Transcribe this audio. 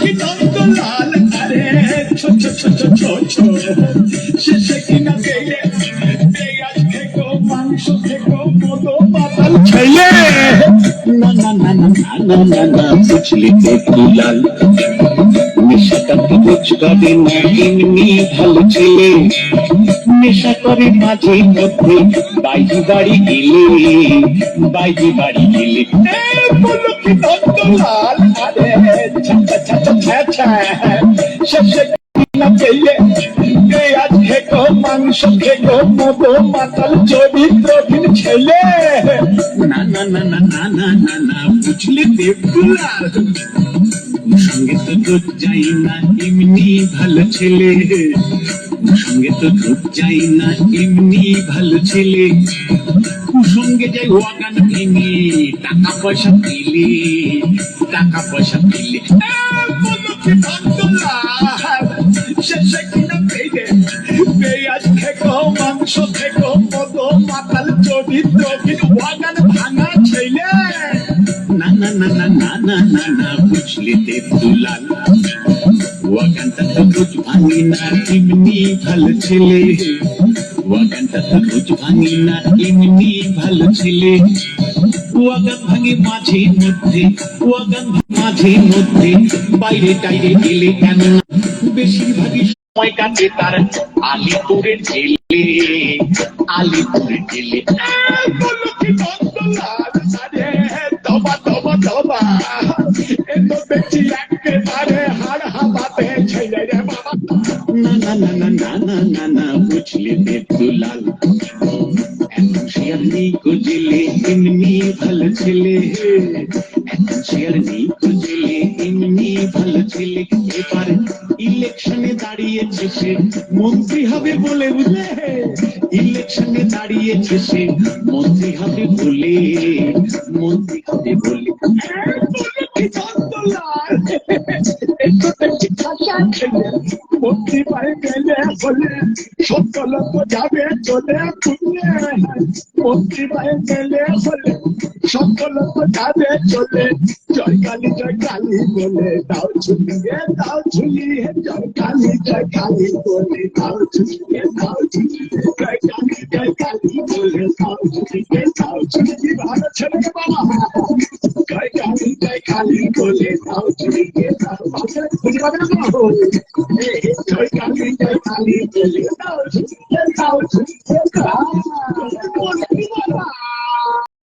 কি দ্বন্দ্ব লাল আরে ছো ছো ছো ছো ছো ছো শেষে কিনা পেয়ে পেঁয়াজ থেকো মাংস থেকো মতো পাতাল ছেলে না না না না না না না না বুঝলি তো দুলাল নেশাটাকে রোজগারে না এমনি ভালো ছেলে নেশা করে মাঝে মধ্যে বাইজি বাড়ি গেলে বাইজি বাড়ি গেলে বলো কি লাল আরে ছাচ্ছা ছাচ্ছা ছাচ্ছা শেষে না পেয়ে পেঁয়াজ খেকো মাংস খেকো মতো মাতাল চরিত্রহীন ছেলে না না না না না না না না বুঝলে দেবদুলাল সঙ্গে তো দুধ যাই না এমনি ভালো ছেলে সঙ্গে তো দুধ যাই না এমনি ভালো ছেলে কুসঙ্গে যাই ওয়াগান ভেঙে টাকা পয়সা পেলে টাকা পয়সা পেলে বলো কি শেষে কিনা পেয়ে পেঁয়াজ খেকো মাংস খেকো মতো মাতাল চরিত্রহীন ওয়াগান ভাঙা ছেলে না না না না না না না না বুঝলি দেবদুলাল ওয়াগানটা তো রোজ ভাঙি না এমনি ভালো ছেলে ওয়াগানটা তো রোজ ভাঙি না এমনি ভালো ছেলে ওয়াগান ভাঙে মাঝে মধ্যে ওয়াগান মাঝে মধ্যে বাইরে টাইরে গেলে কেন না বেশিরভাগই সময় কাটে তার আলিপুরের জেলে আলিপুরের জেলে বলো কি দ্বন্দ্বলাল আরে তবা তবা তবা এত বেশি একেবারে হাড় হাবাতে ছেলে রে বাবা না না না না না না না না বুঝলি দেবদুলাল এখন সে আর নেই খুঁজলে এমনি ভালো ছেলে এখন সে আর নেই খুঁজলে এমনি ভালো ছেলে এবার ইলেকশনে দাঁড়িয়েছে সে মন্ত্রী হবে বলে বুঝলে ইলেকশনে দাঁড়িয়েছে সে মন্ত্রী হবে বলে মন্ত্রী হবে বলে মন্ত্রী পায়ে গেলে বলে সত্য লোক যাবে চলে মন্ত্রী পায়ে গেলে বলে সত্য লোক যাবে চলে জয় কালী বলে দাও ঝুলিয়ে জয় কালী বলে দাও ঝুলিয়ে জয় কালী বলে দাও ঝুলিয়ে ভালো ছেলে বাবা জয় কালী বলে দাও ঝুলিয়ে বুঝতে পারবে না জয় কালী বলে দাও ঝুলিয়ে